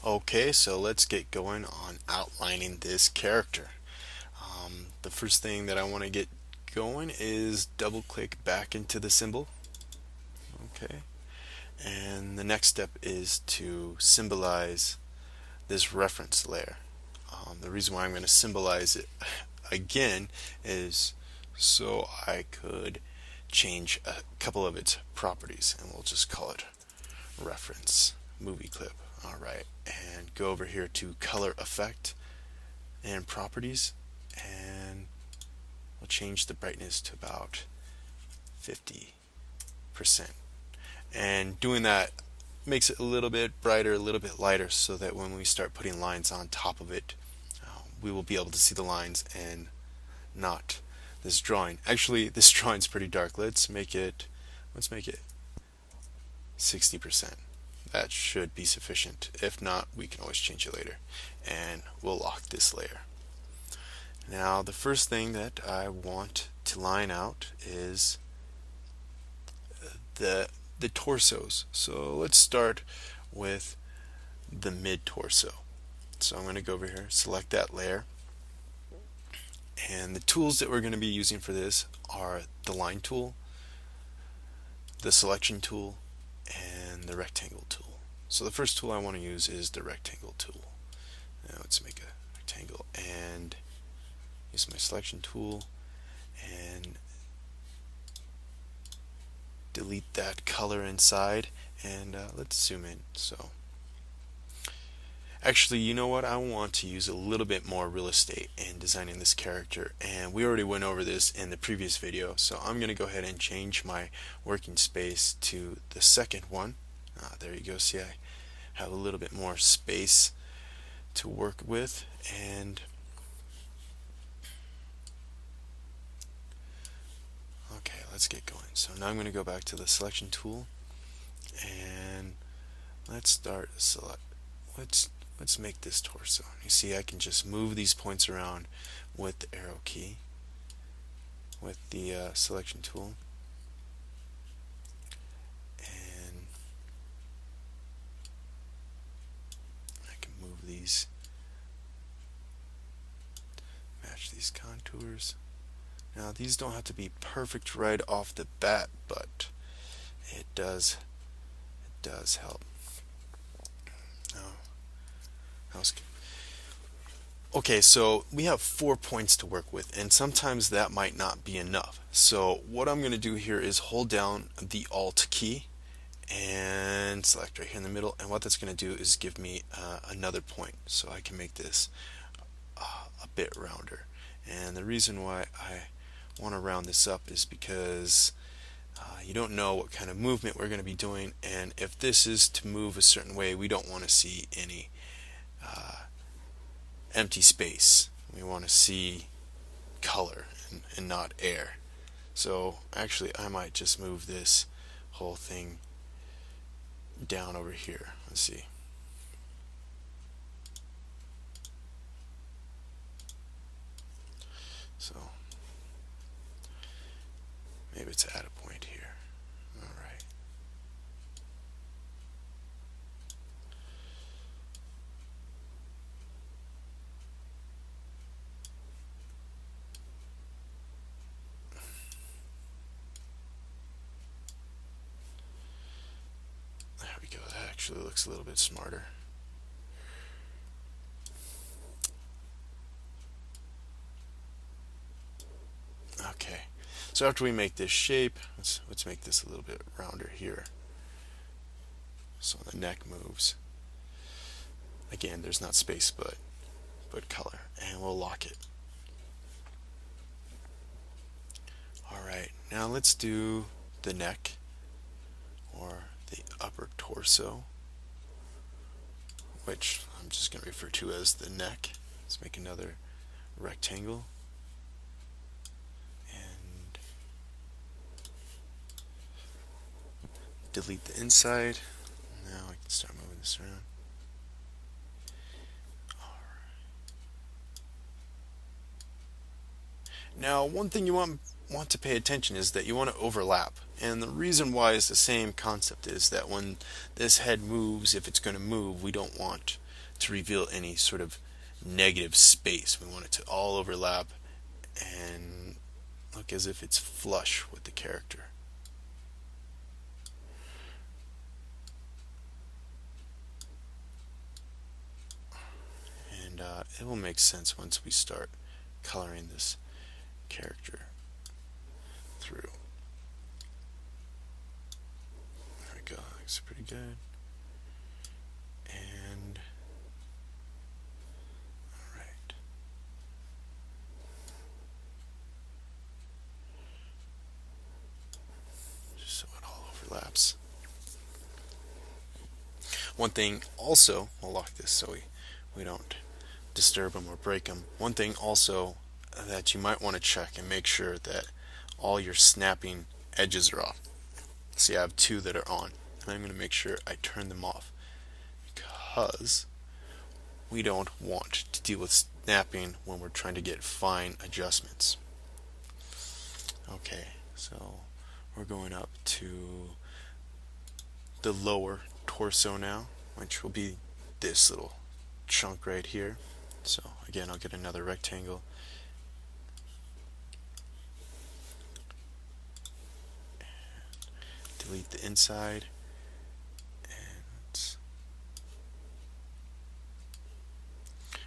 Okay, so let's get going on outlining this character. The first thing that I want to get going is double click back into the symbol. Okay, and the next step is to symbolize this reference layer. The reason why I'm going to symbolize it again is so I could change a couple of its properties, and we'll just call it reference movie clip. Alright, and go over here to color effect and properties, and we'll change the brightness to about 50%. And doing that makes it a little bit brighter, a little bit lighter, so that when we start putting lines on top of it, we will be able to see the lines and not this drawing. Actually, this drawing's pretty dark. Let's make it 60%. That should be sufficient. If not, we can always change it later. And we'll lock this layer. Now, the first thing that I want to line out is the torsos. So let's start with the mid torso. So I'm going to go over here, select that layer. And the tools that we're going to be using for this are the line tool, the selection tool, and the rectangle tool. So the first tool I want to use is the rectangle tool. Now let's make a rectangle and use my selection tool and delete that color inside, and let's zoom in. So actually, you know what, I want to use a little bit more real estate in designing this character, and we already went over this in the previous video, so I'm going to go ahead and change my working space to the second one. There you go. See, I have a little bit more space to work with, and okay, let's get going. So now I'm going to go back to the selection tool, and let's make this torso. You see, I can just move these points around with the arrow key with the selection tool, and I can move these, match these contours. Now, these don't have to be perfect right off the bat, but it does help. Okay, so we have 4 points to work with, and sometimes that might not be enough. So what I'm going to do here is hold down the Alt key and select right here in the middle, and what that's going to do is give me another point, so I can make this a bit rounder. And the reason why I want to round this up is because you don't know what kind of movement we're going to be doing, and if this is to move a certain way, we don't want to see any empty space. We want to see color and not air. So actually, I might just move this whole thing down over here. Let's see. So maybe it's at a point here. Alright. There we go. That actually looks a little bit smarter. Okay, so after we make this shape, let's make this a little bit rounder here, so the neck moves. Again, there's not space, but color, and we'll lock it. Alright, now let's do the neck, or the upper torso, which I'm just going to refer to as the neck. Let's make another rectangle. Delete the inside. Now I can start moving this around. Now, one thing you want to pay attention is that you want to overlap, and the reason why is the same concept, is that when this head moves, if it's going to move, we don't want to reveal any sort of negative space. We want it to all overlap and look as if it's flush with the character. And it will make sense once we start coloring this character through. There we go, looks pretty good. And alright. Just so it all overlaps. One thing also, we'll lock this so we don't disturb them or break them. One thing also that you might want to check and make sure that all your snapping edges are off. See, I have two that are on, and I'm going to make sure I turn them off because we don't want to deal with snapping when we're trying to get fine adjustments. Okay, so we're going up to the lower torso now, which will be this little chunk right here. So again, I'll get another rectangle. Delete the inside. And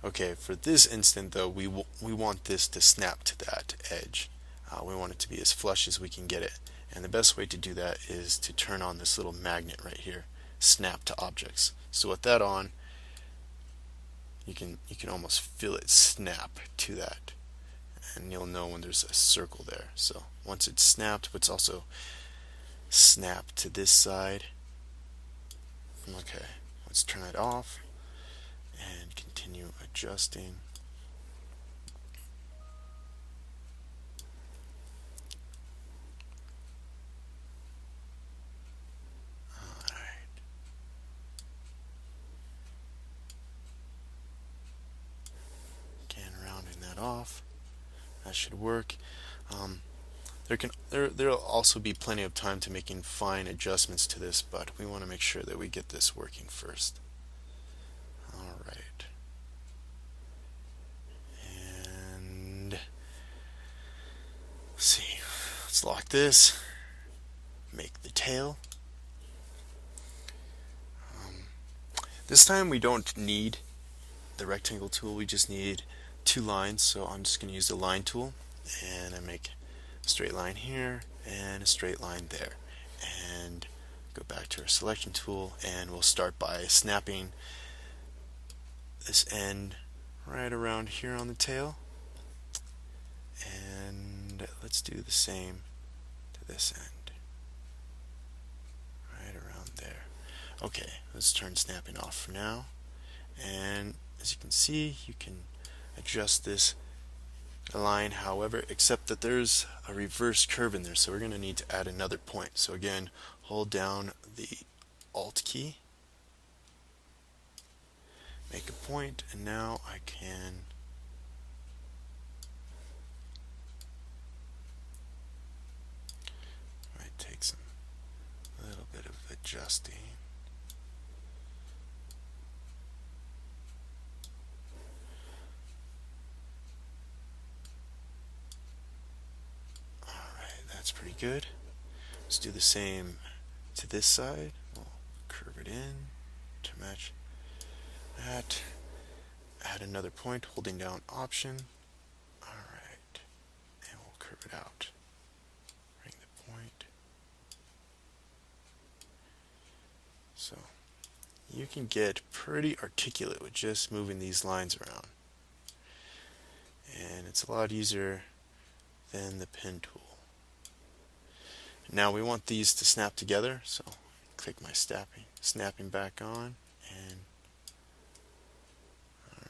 okay, for this instant though, we want this to snap to that edge. We want it to be as flush as we can get it. And the best way to do that is to turn on this little magnet right here, snap to objects. So with that on, you can almost feel it snap to that, and you'll know when there's a circle there. So once it's snapped, it's also snapped to this side. Okay, let's turn it off and continue adjusting. Off. That should work. There'll also be plenty of time to making fine adjustments to this, but we want to make sure that we get this working first. Alright. And let's see. Let's lock this. Make the tail. This time we don't need the rectangle tool, we just need two lines, so I'm just going to use the line tool, and I make a straight line here and a straight line there, and go back to our selection tool, and we'll start by snapping this end right around here on the tail, and let's do the same to this end right around there. Okay, let's turn snapping off for now, and as you can see, you can adjust this line however, except that there's a reverse curve in there, so we're going to need to add another point. So again, hold down the Alt key, make a point, and now I can take some little bit of adjusting. That's pretty good. Let's do the same to this side. We'll curve it in to match that. Add another point, holding down Option. Alright, and we'll curve it out. Bring the point. So you can get pretty articulate with just moving these lines around. And it's a lot easier than the pen tool. Now we want these to snap together, so click my snapping back on, and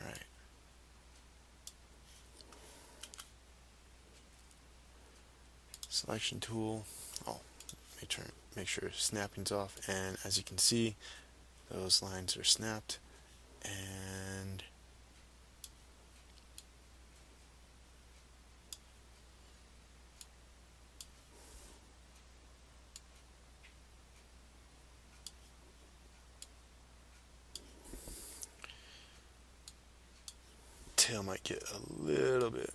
alright. Selection tool. Make sure snapping's off, and as you can see, those lines are snapped, and tail might get a little bit.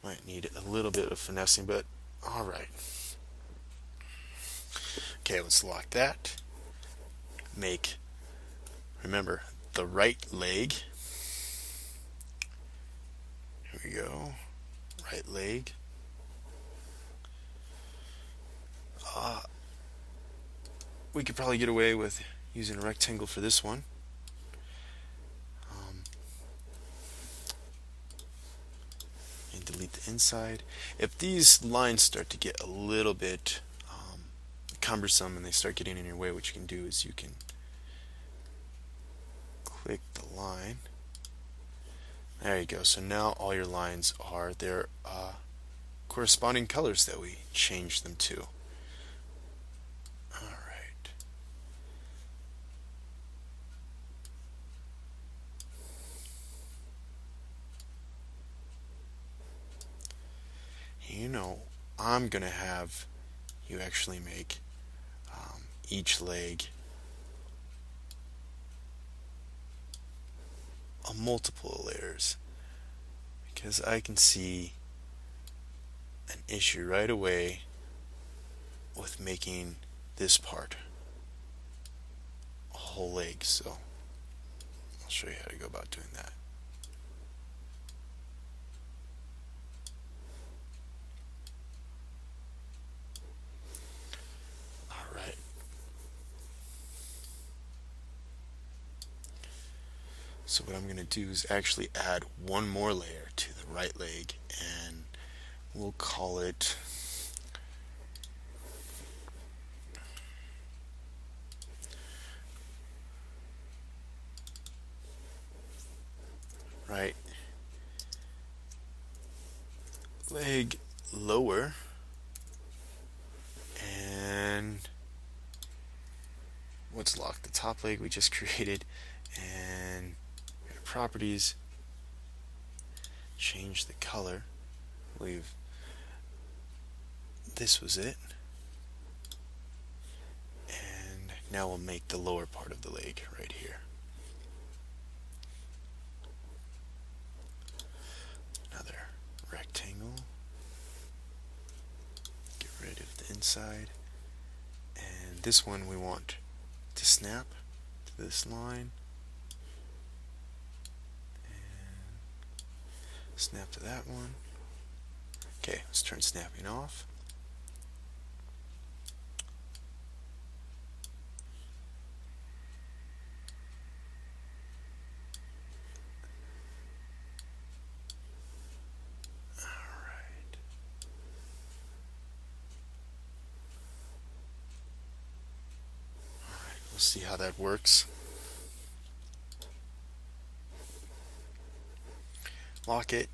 Might need a little bit of finessing, but alright. Okay, let's lock that. Remember, the right leg. Here we go. Right leg. We could probably get away with using a rectangle for this one. And delete the inside. If these lines start to get a little bit cumbersome and they start getting in your way, what you can do is you can click the line. There you go. So now all your lines are their corresponding colors that we changed them to. Alright. You know, I'm going to have you actually make each leg a multiple layers, because I can see an issue right away with making this part a whole leg. So I'll show you how to go about doing that. Alright. So what I'm going to do is actually add one more layer to the right leg, and we'll call it right leg lower, and what's locked? The top leg we just created, and properties, change the color. This was it, and now we'll make the lower part of the leg right here. Another rectangle, get rid of the inside, and this one we want to snap to this line, snap to that one. Okay, let's turn snapping off. Alright. Alright, we'll see how that works. Lock it.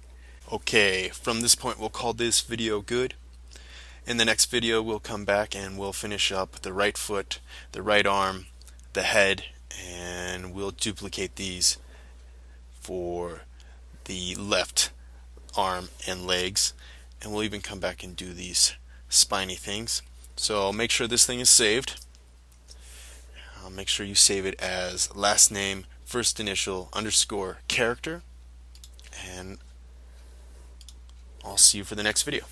Okay, from this point we'll call this video good. In the next video we'll come back and we'll finish up the right foot, the right arm, the head, and we'll duplicate these for the left arm and legs, and we'll even come back and do these spiny things. So make sure this thing is saved. Make sure you save it as last name, first initial, underscore, character, and I'll see you for the next video.